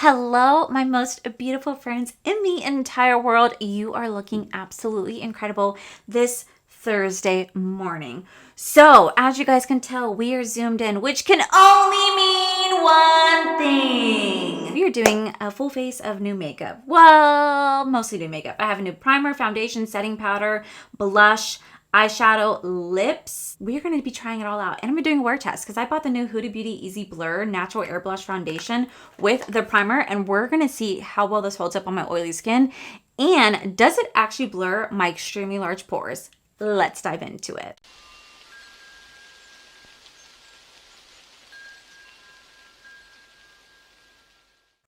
Hello, my most beautiful friends in the entire world. You are looking absolutely incredible this Thursday morning. So, as you guys can tell, we are zoomed in, which can only mean one thing. We are doing a full face of new makeup. Well, mostly new makeup. I have a new primer, foundation, setting powder, blush, eyeshadow, lips. We're going to be trying it all out. And I'm doing a wear test because I bought the new Huda Beauty Easy Blur Natural Air Blush Foundation with the primer. And we're going to see how well this holds up on my oily skin. And does it actually blur my extremely large pores? Let's dive into it.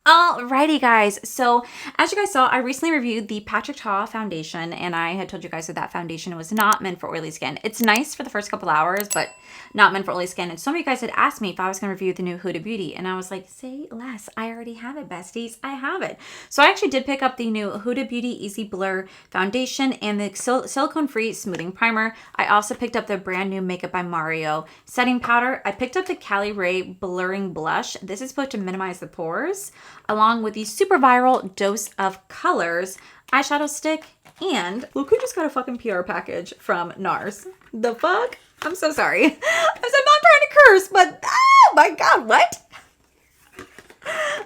Alrighty guys, so as you guys saw, I recently reviewed the Patrick Ta foundation, and I had told you guys that that foundation was not meant for oily skin. It's nice for the first couple hours, but not meant for oily skin. And some of you guys had asked me if I was going to review the new Huda Beauty, and I was like, say less. I already have it, besties. I have it. So I actually did pick up the new Huda Beauty Easy Blur foundation and the silicone-free smoothing primer. I also picked up the brand new Makeup by Mario setting powder. I picked up the Cali Ray blurring blush. This is supposed to minimize the pores, along with the super viral Dose of Colors eyeshadow stick. And look who just got a fucking PR package from NARS. The fuck? I'm so sorry. I'm not trying to curse, but oh my god, what?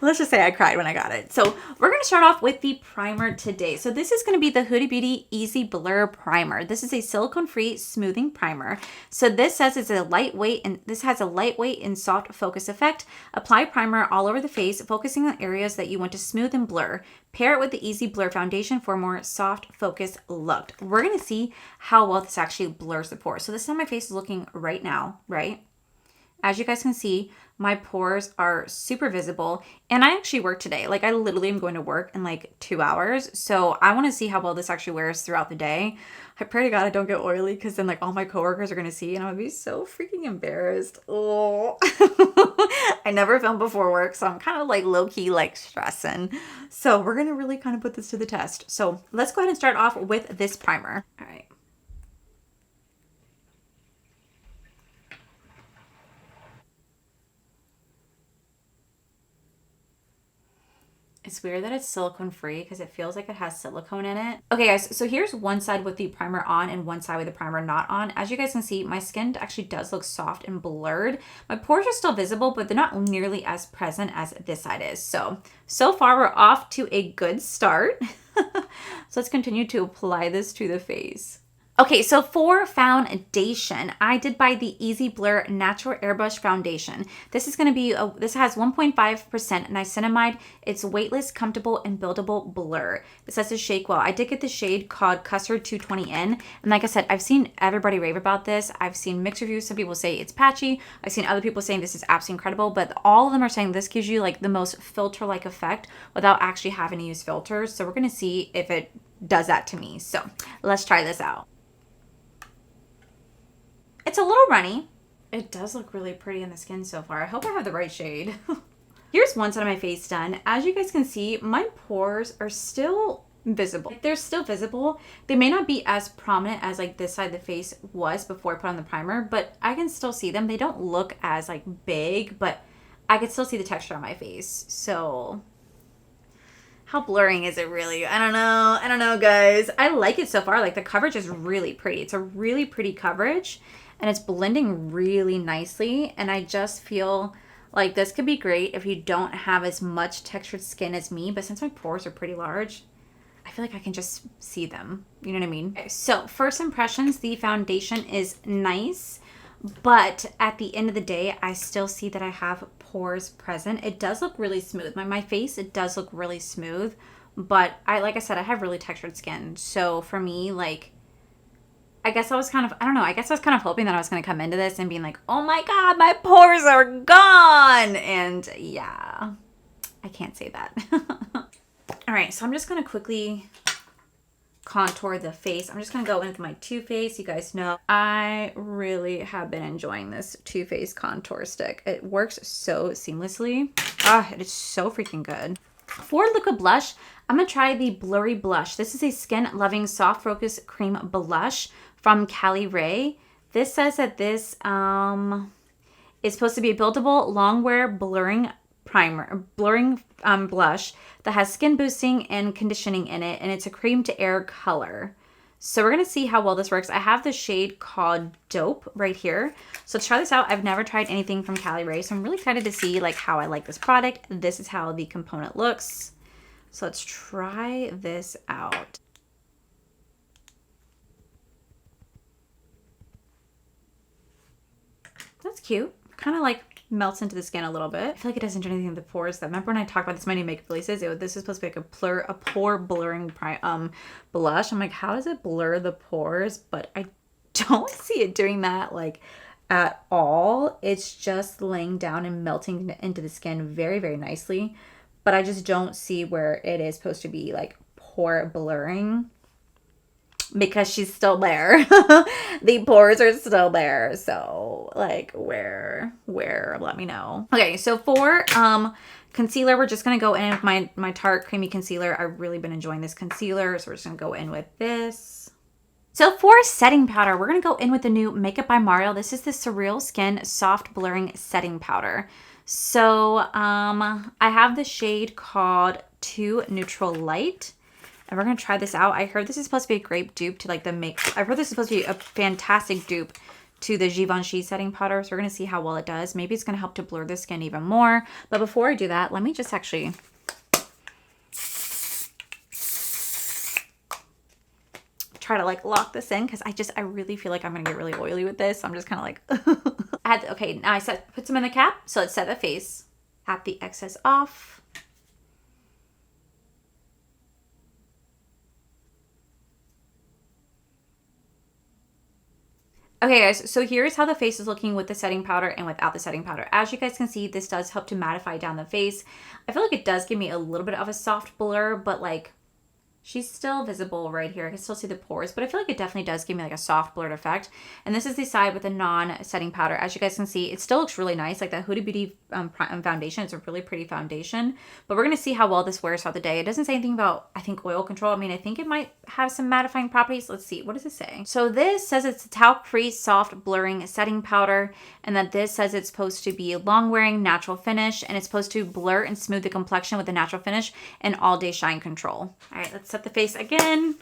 Let's just say I cried when I got it. So we're going to start off with the primer today. So this is going to be the Huda Beauty Easy Blur Primer. This is a silicone-free smoothing primer. So this says it's a lightweight, and this has a lightweight and soft focus effect. Apply primer all over the face, focusing on areas that you want to smooth and blur. Pair it with the Easy Blur foundation for a more soft focus look. We're going to see how well this actually blurs the pores. So this is how my face is looking right now, right? As you guys can see, my pores are super visible, and I actually work today. Like, I literally am going to work in like 2 hours. So I want to see how well this actually wears throughout the day. I pray to God I don't get oily, because then like all my coworkers are going to see and I'm going to be so freaking embarrassed. Oh, I never filmed before work, so I'm kind of like low-key like stressing. So we're going to really kind of put this to the test. So let's go ahead and start off with this primer. All right. It's weird that it's silicone free because it feels like it has silicone in it. Okay guys, so here's one side with the primer on and one side with the primer not on. As you guys can see, my skin actually does look soft and blurred. My pores are still visible, but they're not nearly as present as this side is. So far we're off to a good start. So let's continue to apply this to the face. Okay, so for foundation, I did buy the Easy Blur Natural Airbrush Foundation. This is going to be, this has 1.5% niacinamide. It's weightless, comfortable, and buildable blur. This has a shake well. I did get the shade called Custard 220N. And like I said, I've seen everybody rave about this. I've seen mixed reviews. Some people say it's patchy. I've seen other people saying this is absolutely incredible. But all of them are saying this gives you like the most filter-like effect without actually having to use filters. So we're going to see if it does that to me. So let's try this out. It's a little runny. It does look really pretty in the skin so far. I hope I have the right shade. Here's one side of my face done. As you guys can see, my pores are still visible. They're still visible. They may not be as prominent as like this side of the face was before I put on the primer, but I can still see them. They don't look as like big, but I can still see the texture on my face. So how blurring is it really? I don't know, guys. I like it so far. Like the coverage is really pretty. It's a really pretty coverage. And it's blending really nicely. And I just feel like this could be great if you don't have as much textured skin as me. But since my pores are pretty large, I feel like I can just see them. You know what I mean? Okay, so first impressions, the foundation is nice. But at the end of the day, I still see that I have pores present. It does look really smooth. My face, it does look really smooth. But like I said, I have really textured skin. So for me, like, I guess I was kind of hoping that I was going to come into this and being like, oh my God, my pores are gone. And yeah, I can't say that. All right, so I'm just going to quickly contour the face. I'm just going to go in with my Too Faced. You guys know I really have been enjoying this Too Faced contour stick. It works so seamlessly. It is so freaking good. For liquid blush, I'm going to try the Blurry Blush. This is a skin-loving soft focus cream blush from Cali Ray. This says that this is supposed to be a buildable, long wear blurring blush that has skin boosting and conditioning in it, and it's a cream to air color. So we're going to see how well this works. I have the shade called Dope right here. So let's try this out. I've never tried anything from Cali Ray, so I'm really excited to see like how I like this product. This is how the component looks. So let's try this out. That's cute. Kind of like melts into the skin a little bit. I feel like it doesn't do anything to the pores. Remember when I talked about this in my new makeup releases? This is supposed to be like a pore blurring blush. I'm like, how does it blur the pores? But I don't see it doing that like at all. It's just laying down and melting into the skin very, very nicely. But I just don't see where it is supposed to be like pore blurring, because she's still there. The pores are still there. So like where, let me know. Okay, so for concealer, we're just gonna go in with my Tarte Creamy Concealer. I've really been enjoying this concealer, so we're just gonna go in with this. So for setting powder, we're gonna go in with the new Makeup by Mario. This is the Surreal Skin Soft Blurring Setting Powder. So I have the shade called Too Neutral Light. And we're going to try this out. I heard this is supposed to be a great dupe to like the I've heard this is supposed to be a fantastic dupe to the Givenchy setting powder. So we're going to see how well it does. Maybe it's going to help to blur the skin even more. But before I do that, let me just actually try to like lock this in, because I really feel like I'm going to get really oily with this. So I'm just kind of like, okay, now I put some in the cap. So let's set the face. Tap the excess off. Okay guys, so here's how the face is looking with the setting powder and without the setting powder. As you guys can see, this does help to mattify down the face. I feel like it does give me a little bit of a soft blur, but like she's still visible right here. I can still see the pores, but I feel like it definitely does give me like a soft blurred effect. And this is the side with the non-setting powder. As you guys can see, it still looks really nice. Like that Huda Beauty foundation, it's a really pretty foundation. But we're going to see how well this wears throughout the day. It doesn't say anything about, I think, oil control. I mean, I think it might have some mattifying properties. Let's see. What does it say? So this says it's a talc-free soft blurring setting powder, and that this says it's supposed to be a long-wearing natural finish, and it's supposed to blur and smooth the complexion with a natural finish and all-day shine control. All right, let's set the face again.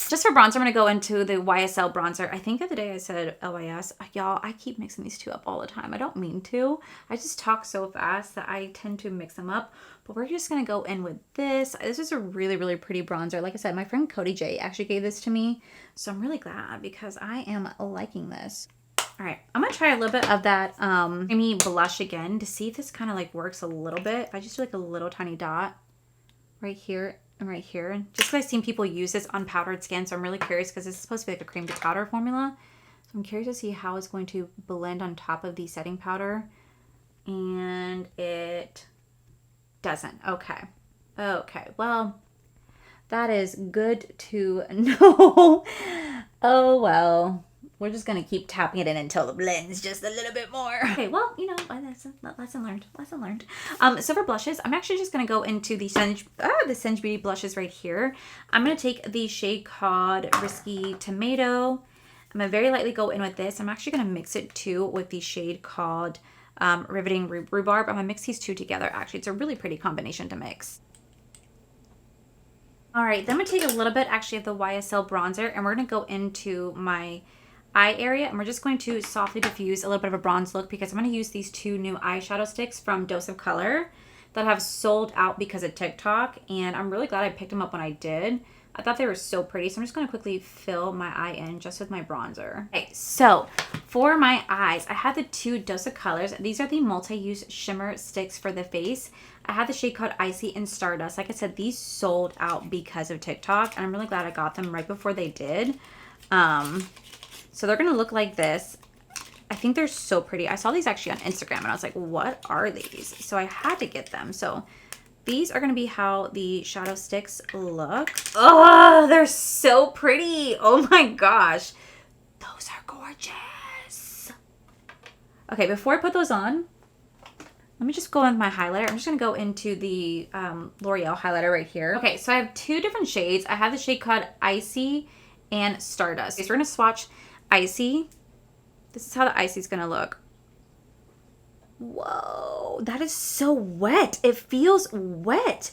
Just for bronzer, I'm going to go into the YSL bronzer. I think the other day I said LYS. Y'all, I keep mixing these two up all the time. I don't mean to. I just talk so fast that I tend to mix them up. But we're just going to go in with this. This is a really, really pretty bronzer. Like I said, my friend Cody J actually gave this to me. So I'm really glad, because I am liking this. All right, I'm going to try a little bit of that creamy blush again to see if this kind of like works a little bit. I just do like a little tiny dot right here and right here. And just because I've seen people use this on powdered skin, so I'm really curious, because this is supposed to be like a cream to powder formula. So I'm curious to see how it's going to blend on top of the setting powder. And it doesn't. Okay. Okay, well, that is good to know. Oh, well. We're just going to keep tapping it in until it blends just a little bit more. Okay, well, you know, lesson learned. Lesson learned. So for blushes, I'm actually just going to go into the Singe Beauty blushes right here. I'm going to take the shade called Risky Tomato. I'm going to very lightly go in with this. I'm actually going to mix it too with the shade called Riveting Rhubarb. I'm going to mix these two together. Actually, it's a really pretty combination to mix. All right, then I'm going to take a little bit actually of the YSL bronzer, and we're going to go into my eye area, and we're just going to softly diffuse a little bit of a bronze look, because I'm going to use these two new eyeshadow sticks from Dose of Color that have sold out because of TikTok, and I'm really glad I picked them up when I did. I thought they were so pretty, so I'm just going to quickly fill my eye in just with my bronzer. Okay, so for my eyes, I have the two Dose of Colors. These are the multi-use shimmer sticks for the face. I have the shade called Icy and Stardust. Like I said, these sold out because of TikTok, and I'm really glad I got them right before they did. So they're going to look like this. I think they're so pretty. I saw these actually on Instagram, and I was like, what are these? So I had to get them. So these are going to be how the shadow sticks look. Oh, they're so pretty. Oh my gosh. Those are gorgeous. Okay, before I put those on, let me just go in with my highlighter. I'm just going to go into the L'Oreal highlighter right here. Okay, so I have two different shades. I have the shade called Icy and Stardust. Okay, so we're going to swatch Icy. This is how the Icy is going to look. Whoa, that is so wet. It feels wet.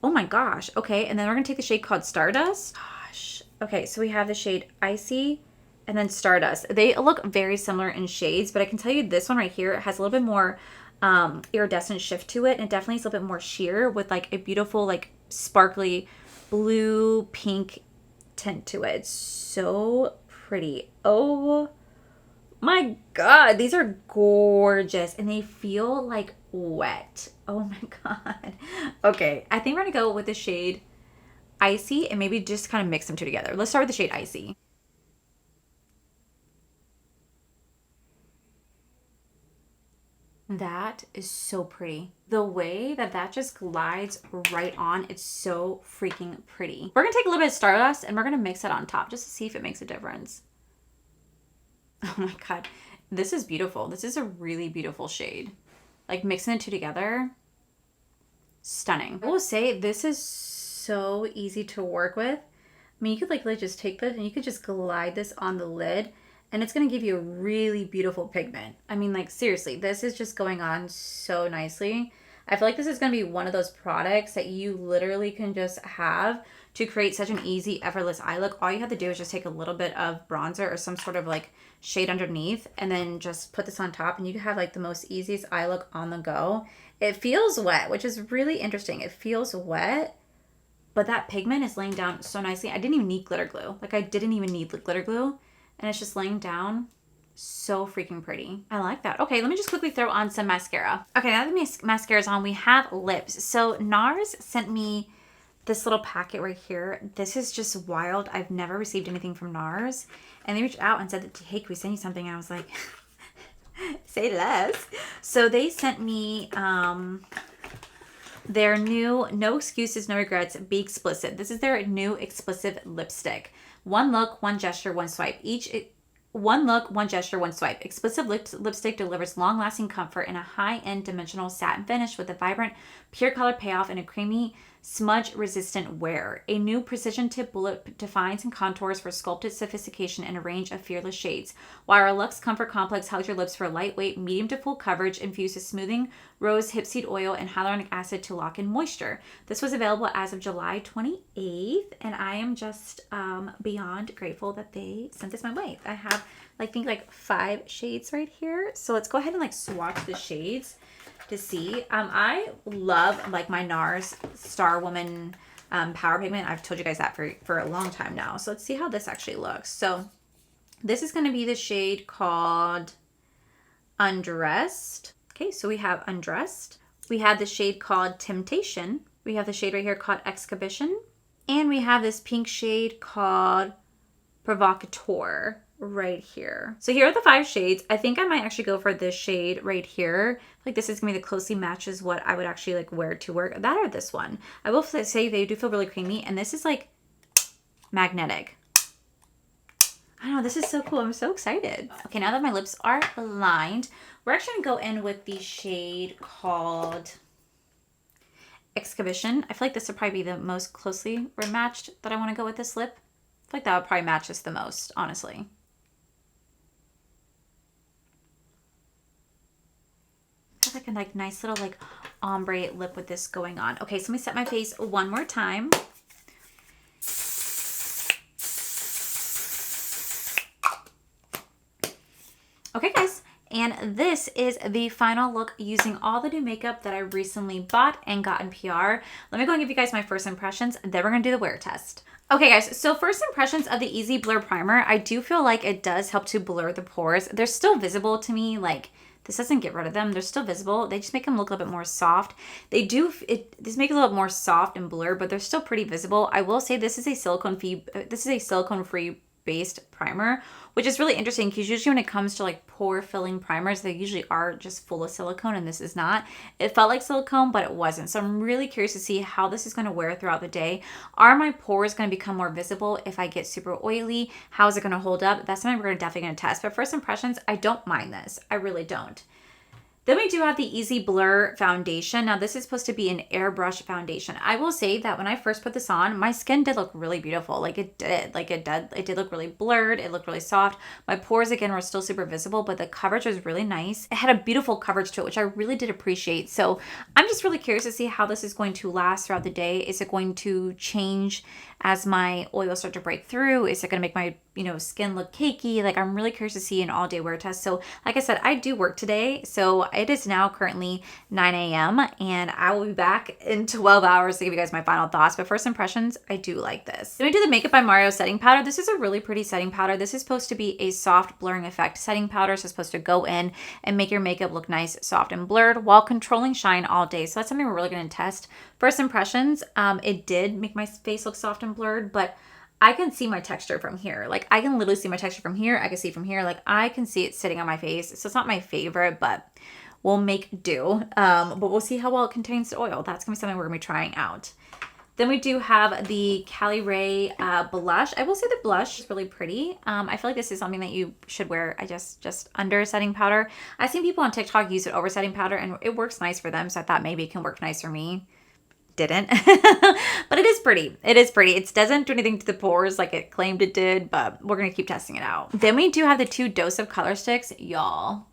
Oh my gosh. Okay, and then we're gonna take the shade called Stardust. Gosh. Okay, so we have the shade Icy and then Stardust. They look very similar in shades, but I can tell you this one right here has a little bit more iridescent shift to it, and it definitely is a little bit more sheer with like a beautiful like sparkly blue pink tint to it. It's so pretty. Oh my god, these are gorgeous and they feel like wet. Oh my god. Okay, I think we're gonna go with the shade Icy and maybe just kind of mix them two together. Let's start with the shade Icy. That is so pretty. The way that that just glides right on, it's so freaking pretty. We're gonna take a little bit of Stardust and we're gonna mix it on top just to see if it makes a difference. Oh my god, this is beautiful. This is a really beautiful shade. Like mixing the two together, stunning. I will say this is so easy to work with. I mean, you could like just take this and you could just glide this on the lid and it's going to give you a really beautiful pigment. I mean, like seriously, this is just going on so nicely. I feel like this is going to be one of those products that you literally can just have to create such an easy, effortless eye look. All you have to do is just take a little bit of bronzer or some sort of like shade underneath and then just put this on top and you can have like the most easiest eye look on the go. It feels wet, which is really interesting. It feels wet, but that pigment is laying down so nicely. I didn't even need glitter glue. Like I didn't even need glitter glue and it's just laying down so freaking pretty. I like that. Okay, let me just quickly throw on some mascara. Okay, now that the mascara's on, we have lips. So NARS sent me this little packet right here. This is just wild. I've never received anything from NARS. And they reached out and said, that, hey, can we send you something? And I was like, say less. So they sent me their new No Excuses, No Regrets, Be Explicit. This is their new explicit lipstick. One look, one gesture, one swipe. One look, one gesture, one swipe. Explicit lipstick delivers long-lasting comfort in a high-end dimensional satin finish with a vibrant, pure color payoff and a creamy, smudge-resistant wear. A new precision tip bullet defines and contours for sculpted sophistication in a range of fearless shades, while our Luxe Comfort Complex hugs your lips for lightweight, medium to full coverage infused with smoothing rose hip seed oil and hyaluronic acid to lock in moisture. This was available as of July 28th, and I am just beyond grateful that they sent this my way. I have I think like 5 shades right here. So let's go ahead and like swatch the shades to see. I love like my NARS Star Woman Power Pigment. I've told you guys that for a long time now. So let's see how this actually looks. So this is going to be the shade called Undressed. Okay, so we have Undressed. We have the shade called Temptation. We have the shade right here called Exhibition. And we have this pink shade called Provocateur right here. So here are the 5 shades. I think I might actually go for this shade right here. Like this is gonna be the closely matches what I would actually like wear to work. That or this one. I will say they do feel really creamy, and this is like magnetic. I don't know, this is so cool. I'm so excited. Okay, now that my lips are lined, we're actually gonna go in with the shade called Exhibition. I feel like this would probably be the most closely matched that I want to go with this lip. I feel like that would probably match this the most, honestly. Got like a nice little like ombre lip with this going on. Okay, so let me set my face one more time. Okay, guys. And this is the final look using all the new makeup that I recently bought and got in PR. Let me go and give you guys my first impressions, then we're going to do the wear test. Okay guys, so first impressions of the Easy Blur Primer. I do feel like it does help to blur the pores. They're still visible to me, like this doesn't get rid of them. They're still visible. They just make them look a little bit more soft. This makes it a little bit more soft and blurred, but they're still pretty visible. I will say this is a silicone-free based primer, which is really interesting because usually when it comes to like pore filling primers, they usually are just full of silicone, and this is not. It felt like silicone, but it wasn't. So I'm really curious to see how this is going to wear throughout the day. Are my pores going to become more visible if I get super oily? How is it going to hold up? That's something we're definitely going to test. But first impressions, I don't mind this. I really don't. Then we do have the Easy Blur foundation. Now this is supposed to be an airbrush foundation. I will say that when I first put this on, my skin did look really beautiful. Like it did. It did look really blurred. It looked really soft. My pores again were still super visible, but the coverage was really nice. It had a beautiful coverage to it, which I really did appreciate. So I'm just really curious to see how this is going to last throughout the day. Is it going to change as my oils start to break through? Is it going to make my skin look cakey? Like, I'm really curious to see an all day wear test. So like I said, I do work today. So it is now currently 9 a.m. and I will be back in 12 hours to give you guys my final thoughts. But first impressions, I do like this. Then we do the Makeup by Mario setting powder. This is a really pretty setting powder. This is supposed to be a soft blurring effect setting powder. So it's supposed to go in and make your makeup look nice, soft, and blurred while controlling shine all day. So that's something we're really going to test. First impressions, it did make my face look soft and blurred, but I can see my texture from here. Like, I can literally see my texture from here. I can see from here. Like, I can see it sitting on my face. So it's not my favorite, but we'll make do. But we'll see how well it contains the oil. That's going to be something we're going to be trying out. Then we do have the Cali Ray blush. I will say the blush is really pretty. I feel like this is something that you should wear, just under setting powder. I've seen people on TikTok use it over setting powder, and it works nice for them. So I thought maybe it can work nice for me. Didn't. But it is pretty. It is pretty. It doesn't do anything to the pores like it claimed it did, but we're going to keep testing it out. Then we do have the 2 Dose of Color Sticks. Y'all,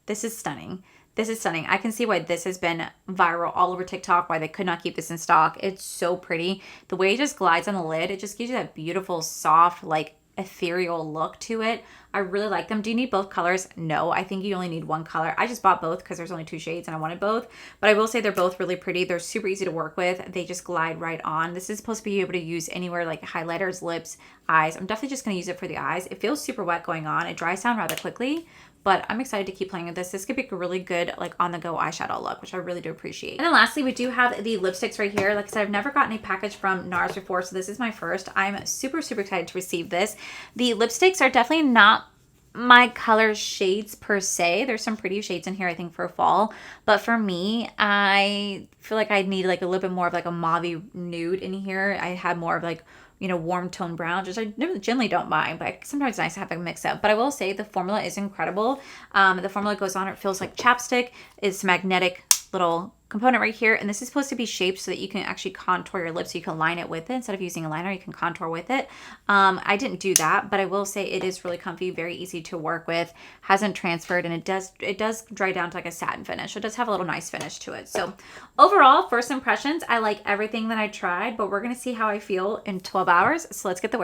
this is stunning. This is stunning. I can see why this has been viral all over TikTok, why they could not keep this in stock. It's so pretty. The way it just glides on the lid, it just gives you that beautiful, soft, like ethereal look to it. I really like them. Do you need both colors? No, I think you only need one color. I just bought both because there's only 2 shades and I wanted both. But I will say they're both really pretty. They're super easy to work with. They just glide right on. This is supposed to be able to use anywhere, like highlighters, lips, eyes. I'm definitely just going to use it for the eyes. It feels super wet going on. It dries down rather quickly, but I'm excited to keep playing with this. This could be a really good like on-the-go eyeshadow look, which I really do appreciate. And then lastly, we do have the lipsticks right here. Like I said, I've never gotten a package from NARS before, so this is my first. I'm super, super excited to receive this. The lipsticks are definitely not my color shades per se. There's some pretty shades in here, I think, for fall. But for me, I feel like I need like a little bit more of like a mauve nude in here. I had more of like, warm tone brown, which I generally don't mind, but sometimes it's nice to have a mix up. But I will say the formula is incredible. The formula goes on, it feels like chapstick. It's magnetic little component right here, and this is supposed to be shaped so that you can actually contour your lips, so you can line it with it. Instead of using a liner, you can contour with it. I didn't do that, but I will say it is really comfy, very easy to work with, hasn't transferred, and it does dry down to like a satin finish. It does have a little nice finish to it. So overall, first impressions, I like everything that I tried, but we're gonna see how I feel in 12 hours. So let's get the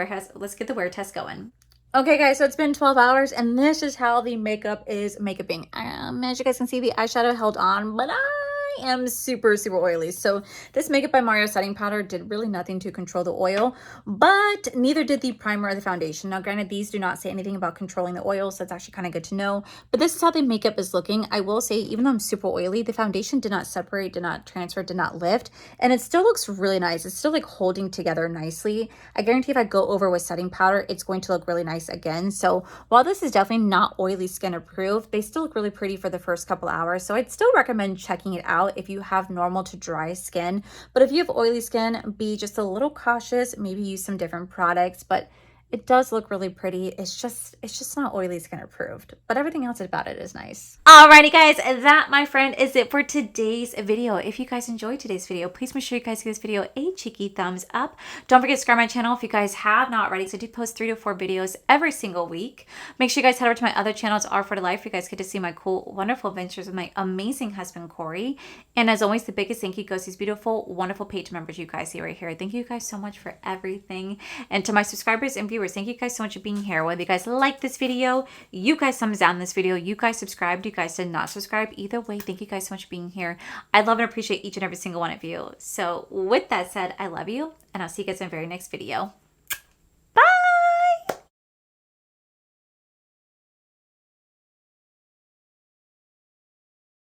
wear test going. Okay guys, so it's been 12 hours and this is how the makeup is makeuping. As you guys can see, the eyeshadow held on, but I am super, super oily. So this Makeup by Mario setting powder did really nothing to control the oil, but neither did the primer or the foundation. Now, granted, these do not say anything about controlling the oil, so it's actually kind of good to know. But this is how the makeup is looking. I will say, even though I'm super oily, the foundation did not separate, did not transfer, did not lift, and it still looks really nice. It's still like holding together nicely. I guarantee if I go over with setting powder, it's going to look really nice again. So while this is definitely not oily skin approved, they still look really pretty for the first couple hours. So I'd still recommend checking it out if you have normal to dry skin. But if you have oily skin, be just a little cautious, maybe use some different products, but it does look really pretty. It's just not oily skin approved, but everything else about it is nice. Alrighty guys, that, my friend, is it for today's video. If you guys enjoyed today's video, please make sure you guys give this video a cheeky thumbs up. Don't forget to subscribe to my channel if you guys have not already, because I do post 3 to 4 videos every single week. Make sure you guys head over to my other channel. It's R for the Life. You guys get to see my cool, wonderful adventures with my amazing husband, Corey. And as always, the biggest thank you goes to these beautiful, wonderful page members you guys see right here. Thank you guys so much for everything. And to my subscribers and viewers, thank you guys so much for being here. Whether you guys like this video, you guys thumbs down this video, you guys subscribed, you guys did not subscribe, either way, thank you guys so much for being here. I love and appreciate each and every single one of you. So with that said, I love you, and I'll see you guys in the very next video.